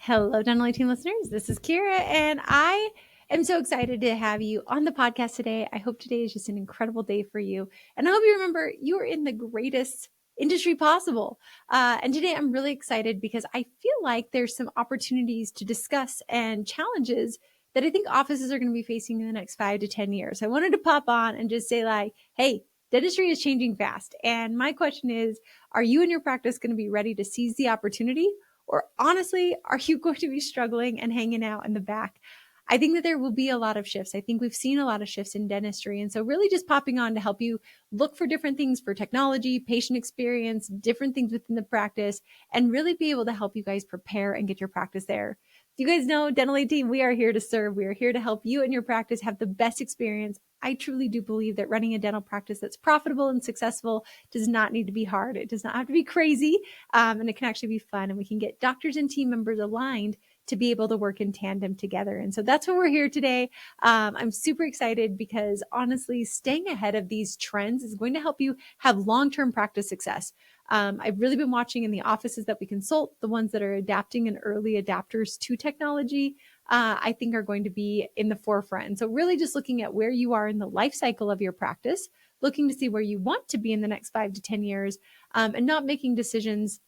Hello, Dental Team listeners. This is Kiera, and I am so excited to have you on the podcast today. I hope today is just an incredible day for you. And I hope you remember you are in the greatest industry possible. And today I'm really excited because I feel like there's some opportunities to discuss and challenges that I think offices are going to be facing in the next 5 to 10 years. I wanted to pop on and just say like, hey, dentistry is changing fast. And my question is, are you and your practice going to be ready to seize the opportunity? Or honestly, are you going to be struggling and hanging out in the back? I think that there will be a lot of shifts. I think we've seen a lot of shifts in dentistry. And so really just popping on to help you look for different things for technology, patient experience, different things within the practice, and really be able to help you guys prepare and get your practice there. You guys know, Dental Team, we are here to serve. We are here to help you and your practice have the best experience. I truly do believe that running a dental practice that's profitable and successful does not need to be hard. It does not have to be crazy, and it can actually be fun. And we can get doctors and team members aligned to be able to work in tandem together. And so that's why we're here today. I'm super excited because honestly, staying ahead of these trends is going to help you have long-term practice success. I've really been watching in the offices that we consult, the ones that are adapting and early adapters to technology, I think are going to be in the forefront. And so really just looking at where you are in the life cycle of your practice, looking to see where you want to be in the next 5 to 10 years, and not making decisions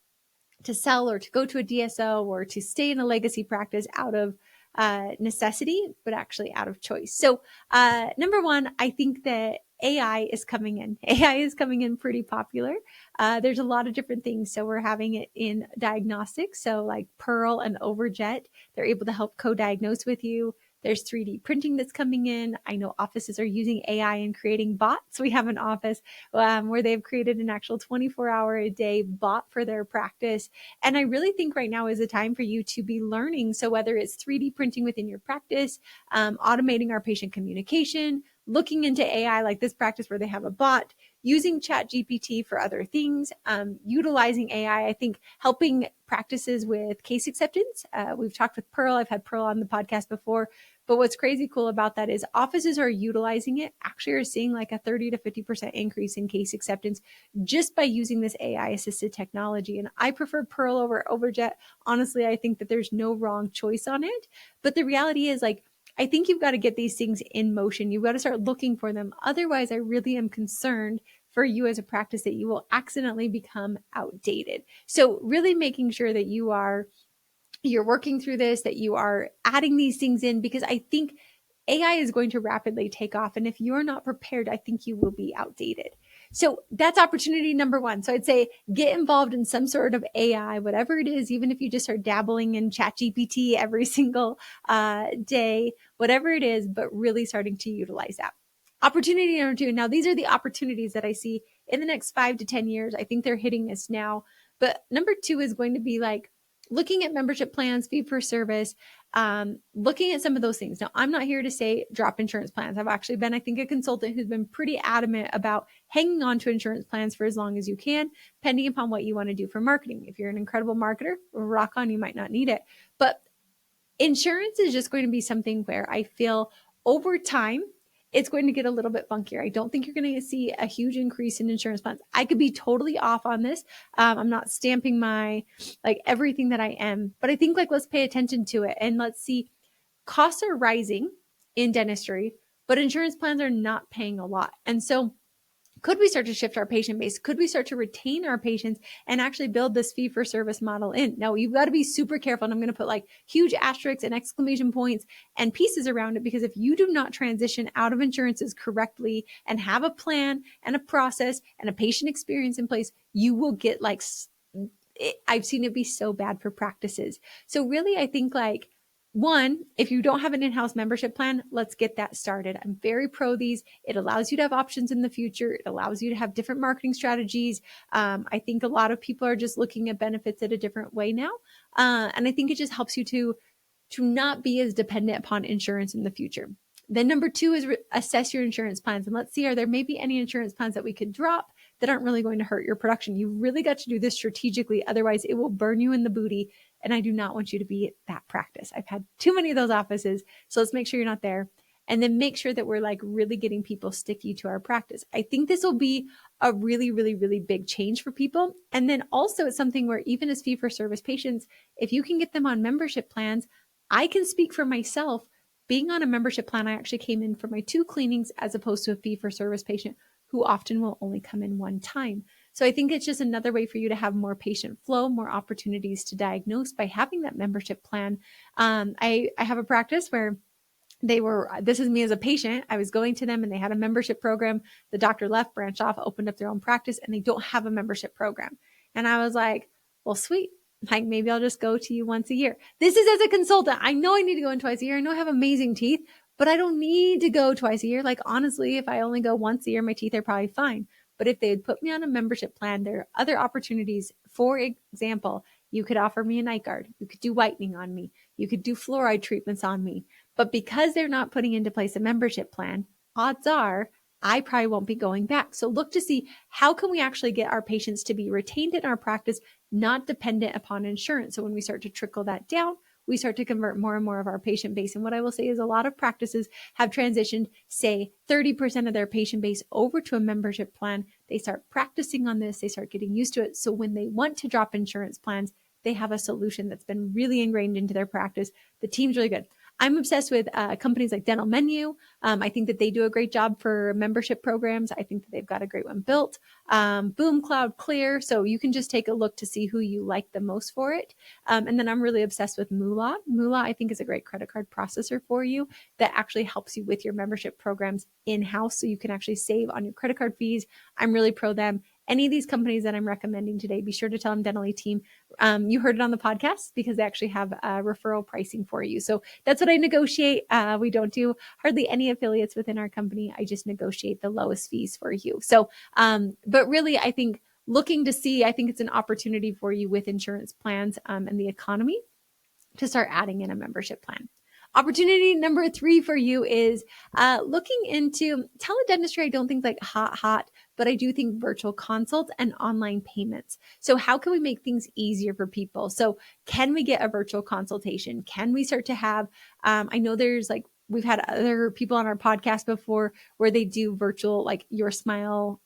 to sell or to go to a DSO or to stay in a legacy practice out of necessity, but actually out of choice. So number one, I think that AI is coming in. AI is coming in pretty popular. There's a lot of different things. So we're having it in diagnostics. So like Pearl and Overjet, they're able to help co-diagnose with you. There's 3D printing that's coming in. I know offices are using AI and creating bots. We have an office where they've created an actual 24-hour-a-day bot for their practice. And I really think right now is a time for you to be learning. So whether it's 3D printing within your practice, automating our patient communication, looking into AI like this practice where they have a bot, using ChatGPT for other things, utilizing AI, I think helping practices with case acceptance. We've talked with Pearl. I've had Pearl on the podcast before. But what's crazy cool about that is offices are utilizing it, actually are seeing like a 30 to 50% increase in case acceptance just by using this AI assisted technology. And I prefer Pearl over Overjet. Honestly, I think that there's no wrong choice on it. But the reality is like, I think you've got to get these things in motion. You've got to start looking for them. Otherwise, I really am concerned for you as a practice that you will accidentally become outdated. So really making sure that you're working through this, that you are adding these things in, because I think AI is going to rapidly take off. And if you're not prepared, I think you will be outdated. So that's opportunity number one. So I'd say get involved in some sort of AI, whatever it is, even if you just are dabbling in ChatGPT every single day, whatever it is, but really starting to utilize that. Opportunity number two. Now, these are the opportunities that I see in the next 5 to 10 years. I think they're hitting us now. But number two is going to be like looking at membership plans, fee for service, looking at some of those things. Now, I'm not here to say drop insurance plans. I've actually been, I think, a consultant who's been pretty adamant about hanging on to insurance plans for as long as you can, depending upon what you want to do for marketing. If you're an incredible marketer, rock on, you might not need it. But insurance is just going to be something where I feel over time, it's going to get a little bit funkier. I don't think you're going to see a huge increase in insurance plans. I could be totally off on this. I'm not stamping my, like everything that I am, but I think like, let's pay attention to it and let's see, costs are rising in dentistry, but insurance plans are not paying a lot. And so could we start to shift our patient base? Could we start to retain our patients and actually build this fee for service model in? Now, you've got to be super careful. And I'm going to put like huge asterisks and exclamation points and pieces around it, because if you do not transition out of insurances correctly and have a plan and a process and a patient experience in place, you will get like, I've seen it be so bad for practices. So really, I think like, one, if you don't have an in-house membership plan, let's get that started. I'm very pro these. It allows you to have options in the future. It allows you to have different marketing strategies. I think a lot of people are just looking at benefits in a different way now. And I think it just helps you to not be as dependent upon insurance in the future. Then number two is assess your insurance plans. And let's see, are there maybe any insurance plans that we could drop that aren't really going to hurt your production? You really got to do this strategically. Otherwise, it will burn you in the booty. And I do not want you to be that practice. I've had too many of those offices. So let's make sure you're not there. and then make sure that we're like really getting people sticky to our practice. I think this will be a really, really, really big change for people. And then also it's something where even as fee-for-service patients, if you can get them on membership plans, I can speak for myself. Being on a membership plan, I actually came in for my 2 cleanings as opposed to a fee-for-service patient who often will only come in 1 time. So I think it's just another way for you to have more patient flow, more opportunities to diagnose by having that membership plan. I have a practice where this is me as a patient. I was going to them and they had a membership program. The doctor left, branched off, opened up their own practice, and they don't have a membership program. And I was like, well, sweet. Like maybe I'll just go to you once a year. This is as a consultant. I know I need to go in twice a year. I know I have amazing teeth, but I don't need to go twice a year. Like honestly, if I only go once a year, my teeth are probably fine. But if they had put me on a membership plan, there are other opportunities. For example, you could offer me a night guard. You could do whitening on me. You could do fluoride treatments on me. But because they're not putting into place a membership plan, odds are I probably won't be going back. So look to see how can we actually get our patients to be retained in our practice, not dependent upon insurance. So when we start to trickle that down, we start to convert more and more of our patient base. And what I will say is a lot of practices have transitioned, say 30% of their patient base over to a membership plan. They start practicing on this. They start getting used to it. So when they want to drop insurance plans, they have a solution that's been really ingrained into their practice. The team's really good. I'm obsessed with companies like Dental Menu. I think that they do a great job for membership programs. I think that they've got a great one built. Boom Cloud Clear. So you can just take a look to see who you like the most for it. And then I'm really obsessed with Moolah. Moolah, I think, is a great credit card processor for you that actually helps you with your membership programs in-house. So you can actually save on your credit card fees. I'm really pro them. Any of these companies that I'm recommending today, be sure to tell them Dentally Team. You heard it on the podcast because they actually have referral pricing for you. So that's what I negotiate. We don't do hardly any affiliates within our company. I just negotiate the lowest fees for you. So, but really, I think looking to see, I think it's an opportunity for you with insurance plans and the economy to start adding in a membership plan. Opportunity number 3 for you is looking into teledentistry. I don't think like hot, but I do think virtual consults and online payments. So how can we make things easier for people? So can we get a virtual consultation? Can we start to have, I know there's like, we've had other people on our podcast before where they do virtual, like your smile,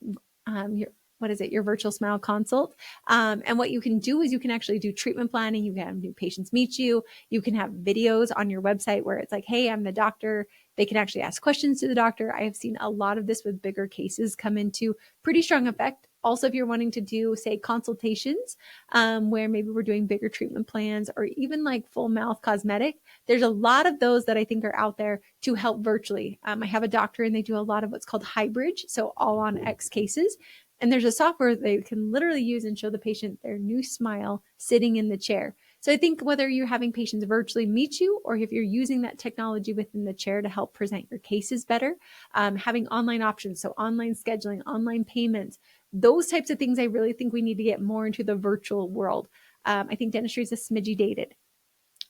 your virtual smile consult. And what you can do is you can actually do treatment planning. You can have new patients meet you. You can have videos on your website where it's like, hey, I'm the doctor. They can actually ask questions to the doctor. I have seen a lot of this with bigger cases come into pretty strong effect. Also, if you're wanting to do, say, consultations, where maybe we're doing bigger treatment plans or even like full mouth cosmetic, there's a lot of those that I think are out there to help virtually. I have a doctor and they do a lot of what's called hybrid, so all on X cases. And there's a software they can literally use and show the patient their new smile sitting in the chair. So I think whether you're having patients virtually meet you or if you're using that technology within the chair to help present your cases better, having online options, so online scheduling, online payments, those types of things, I really think we need to get more into the virtual world. I think dentistry is a smidgy dated.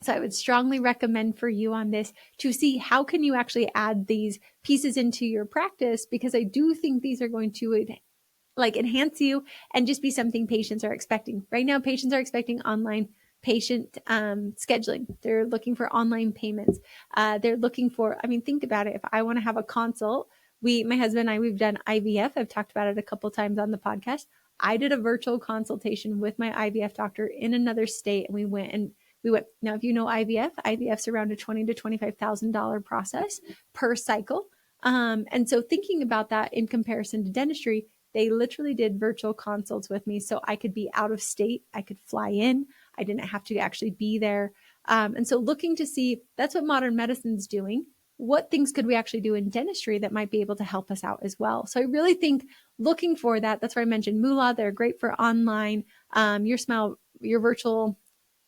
So I would strongly recommend for you on this to see how can you actually add these pieces into your practice, because I do think these are going to like enhance you and just be something patients are expecting. Right now, patients are expecting online patient scheduling. They're looking for online payments. They're looking for, I mean, think about it. If I want to have a consult, my husband and I, we've done IVF. I've talked about it a couple of times on the podcast. I did a virtual consultation with my IVF doctor in another state, and we went. Now, if you know IVF's around a $20,000 to $25,000 process per cycle. And so thinking about that in comparison to dentistry, they literally did virtual consults with me so I could be out of state. I could fly in. I didn't have to actually be there. And so looking to see, that's what modern medicine's doing. What things could we actually do in dentistry that might be able to help us out as well? So I really think looking for that, that's why I mentioned Moolah. They're great for online. Your virtual,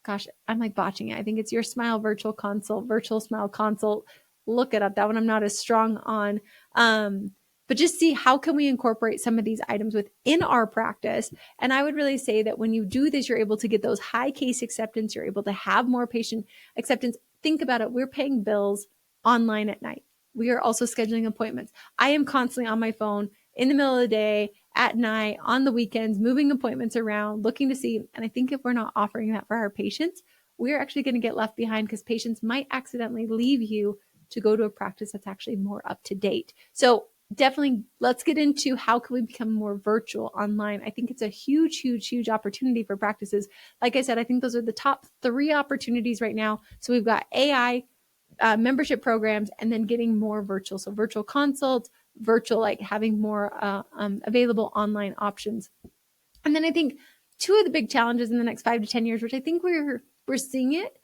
gosh, I'm like botching it. I think it's Your Smile Virtual Consult, Virtual Smile Consult. Look it up. That one I'm not as strong on. But just see how can we incorporate some of these items within our practice. And I would really say that when you do this, you're able to get those high case acceptance. You're able to have more patient acceptance. Think about it. We're paying bills online at night. We are also scheduling appointments. I am constantly on my phone in the middle of the day, at night, on the weekends, moving appointments around, looking to see. And I think if we're not offering that for our patients, we're actually going to get left behind because patients might accidentally leave you to go to a practice that's actually more up to date. So definitely let's get into how can we become more virtual online. I think it's a huge, huge, huge opportunity for practices. Like I said, I think those are the top 3 opportunities right now. So we've got AI, membership programs, and then getting more virtual. So virtual consults, virtual, like having more available online options. And then I think 2 of the big challenges in the next 5 to 10 years, which I think we're seeing it,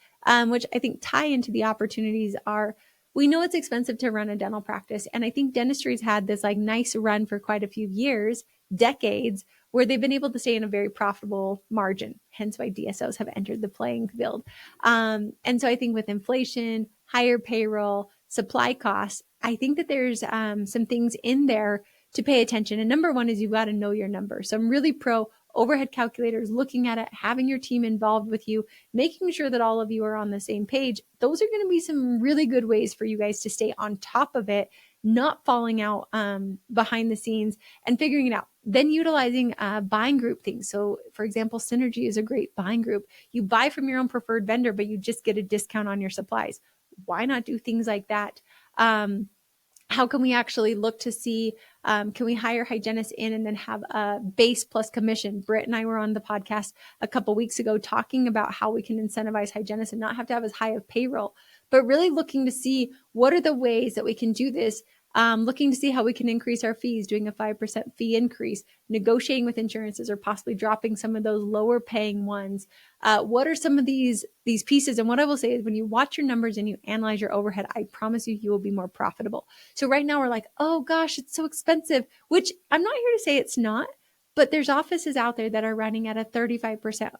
which I think tie into the opportunities, are we know it's expensive to run a dental practice. And I think dentistry's had this like nice run for quite a few years, decades, where they've been able to stay in a very profitable margin, hence why DSOs have entered the playing field. And so I think with inflation, higher payroll, supply costs, I think that there's some things in there to pay attention. And number 1 is you've got to know your number. So I'm really pro overhead calculators, looking at it, having your team involved with you, making sure that all of you are on the same page. Those are going to be some really good ways for you guys to stay on top of it, not falling out behind the scenes, and figuring it out. Then utilizing buying group things. So for example, Synergy is a great buying group. You buy from your own preferred vendor, but you just get a discount on your supplies. Why not do things like that? How can we actually look to see, can we hire hygienists in and then have a base plus commission? Britt and I were on the podcast a couple weeks ago talking about how we can incentivize hygienists and not have to have as high of payroll, but really looking to see what are the ways that we can do this. Looking to see how we can increase our fees, doing a 5% fee increase, negotiating with insurances, or possibly dropping some of those lower paying ones. What are some of these pieces? And what I will say is when you watch your numbers and you analyze your overhead, I promise you, you will be more profitable. So right now we're like, oh gosh, it's so expensive, which I'm not here to say it's not, but there's offices out there that are running at a 35%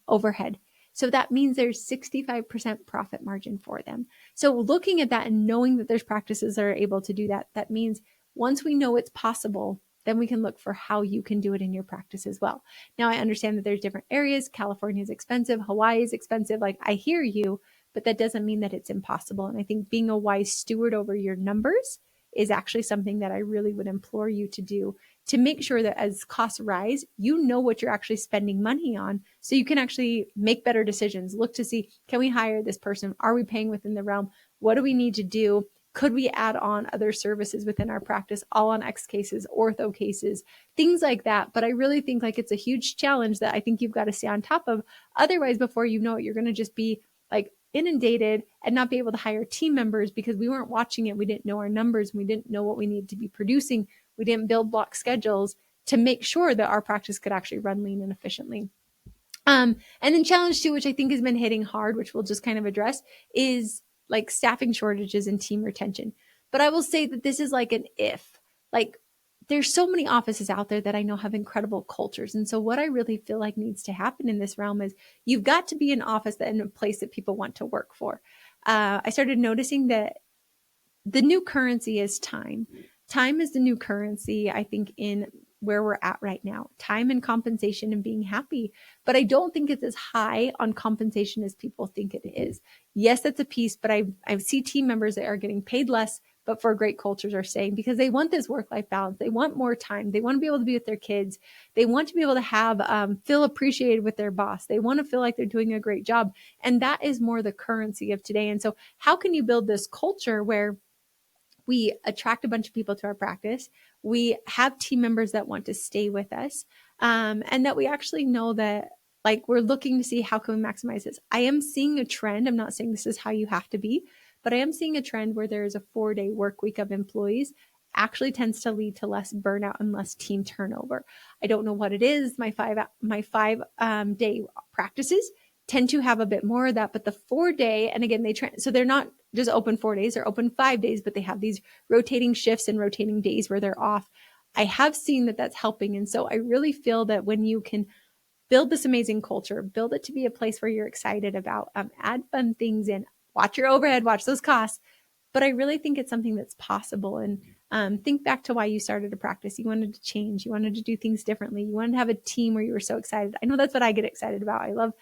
overhead. So that means there's 65% profit margin for them. So looking at that and knowing that there's practices that are able to do that, that means once we know it's possible, then we can look for how you can do it in your practice as well. Now, I understand that there's different areas. California is expensive. Hawaii is expensive. Like, I hear you, but that doesn't mean that it's impossible. And I think being a wise steward over your numbers is actually something that I really would implore you to do, to make sure that as costs rise, you know what you're actually spending money on, so you can actually make better decisions. Look to see, can we hire this person? Are we paying within the realm? What do we need to do? Could we add on other services within our practice, all on X cases, ortho cases, things like that. But I really think like it's a huge challenge that I think you've got to stay on top of. Otherwise, before you know it, you're going to just be like inundated and not be able to hire team members because we weren't watching it. We didn't know our numbers. And we didn't know what we needed to be producing. We didn't build block schedules to make sure that our practice could actually run lean and efficiently. And then challenge 2, which I think has been hitting hard, which we'll just kind of address, is like staffing shortages and team retention. But I will say that this is like an if. Like, there's so many offices out there that I know have incredible cultures. And so what I really feel like needs to happen in this realm is you've got to be an office that in a place that people want to work for. I started noticing that the new currency is time. Time is the new currency, I think, in where we're at right now. Time and compensation and being happy. But I don't think it's as high on compensation as people think it is. Yes, that's a piece, but I see team members that are getting paid less, but for great cultures are staying because they want this work-life balance. They want more time. They want to be able to be with their kids. They want to be able to have feel appreciated with their boss. They want to feel like they're doing a great job. And that is more the currency of today. And so how can you build this culture where we attract a bunch of people to our practice, we have team members that want to stay with us, and that we actually know that like we're looking to see how can we maximize this. I am seeing a trend. I'm not saying this is how you have to be, but I am seeing a trend where there is a 4-day work week of employees actually tends to lead to less burnout and less team turnover. I don't know what it is. My five day practices tend to have a bit more of that, but the 4-day, and again, so they're not just open 4 days, they're open 5 days, but they have these rotating shifts and rotating days where they're off. I have seen that that's helping. And so I really feel that when you can build this amazing culture, build it to be a place where you're excited about, add fun things in, watch your overhead, watch those costs. But I really think it's something that's possible. And think back to why you started a practice. You wanted to change. You wanted to do things differently. You wanted to have a team where you were so excited. I know that's what I get excited about. I love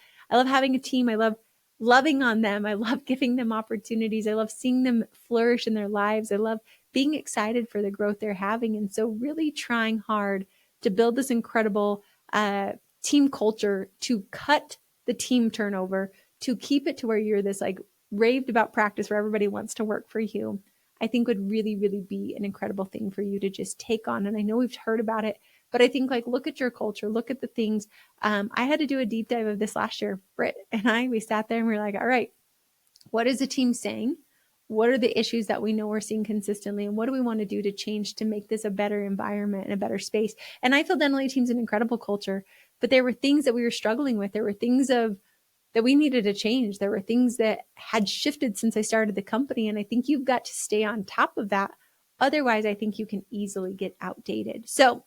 having a team. I love loving on them. I love giving them opportunities. I love seeing them flourish in their lives. I love being excited for the growth they're having. And so really trying hard to build this incredible team culture, to cut the team turnover, to keep it to where you're this like raved about practice where everybody wants to work for you, I think would really, really be an incredible thing for you to just take on. And I know we've heard about it, but I think like, look at your culture, look at the things. I had to do a deep dive of this last year. Britt and we sat there and we were like, all right, what is the team saying? What are the issues that we know we're seeing consistently? And what do we want to do to change to make this a better environment and a better space? And I feel Dental A Team's an incredible culture, but there were things that we were struggling with. There were things that we needed to change. There were things that had shifted since I started the company. And I think you've got to stay on top of that. Otherwise, I think you can easily get outdated. So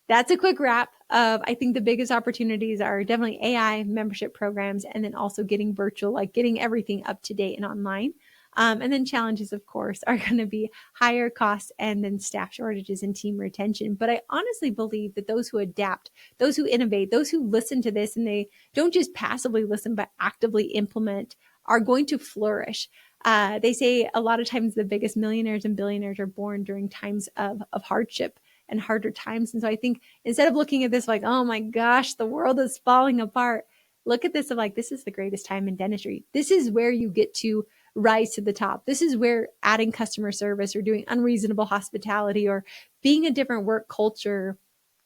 that's a quick wrap of, I think the biggest opportunities are definitely AI membership programs, and then also getting virtual, like getting everything up to date and online. And then challenges, of course, are going to be higher costs and then staff shortages and team retention. But I honestly believe that those who adapt, those who innovate, those who listen to this and they don't just passively listen, but actively implement, are going to flourish. They say a lot of times the biggest millionaires and billionaires are born during times of hardship and harder times. And so I think instead of looking at this like, oh my gosh, the world is falling apart, look at this of like, this is the greatest time in dentistry. This is where you get to rise to the top. This is where adding customer service or doing unreasonable hospitality or being a different work culture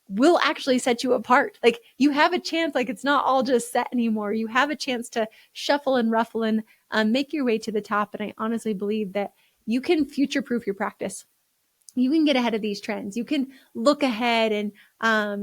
will actually set you apart. Like, you have a chance, like it's not all just set anymore. You have a chance to shuffle and ruffle and make your way to the top. And I honestly believe that you can future-proof your practice. You can get ahead of these trends. You can look ahead, and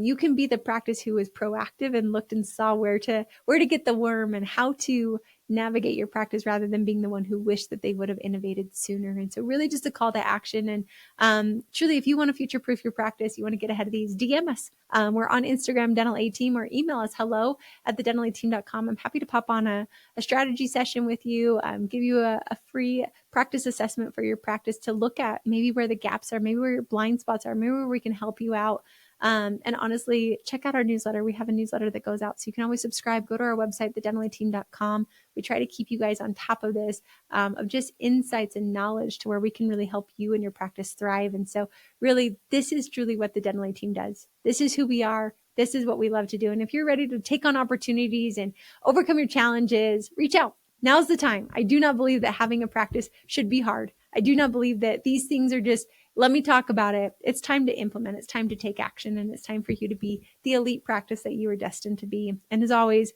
you can be the practice who was proactive and looked and saw where to get the worm and how to navigate your practice, rather than being the one who wished that they would have innovated sooner. And so really just a call to action. And truly, if you want to future-proof your practice, you want to get ahead of these, DM us. We're on Instagram, Dental A Team, or email us hello@thedentalateam.com. I'm happy to pop on a strategy session with you, give you a free practice assessment for your practice to look at maybe where the gaps are, maybe where your blind spots are, maybe where we can help you out. And honestly, check out our newsletter. We have a newsletter that goes out, so you can always subscribe. Go to our website, thedentalateam.com. We try to keep you guys on top of this, of just insights and knowledge to where we can really help you and your practice thrive. And so really, this is truly what the Dental A Team does. This is who we are. This is what we love to do. And if you're ready to take on opportunities and overcome your challenges, reach out. Now's the time. I do not believe that having a practice should be hard. I do not believe that these things are just, let me talk about it. It's time to implement. It's time to take action. And it's time for you to be the elite practice that you are destined to be. And as always,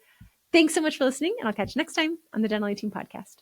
thanks so much for listening. And I'll catch you next time on the Dental A Team podcast.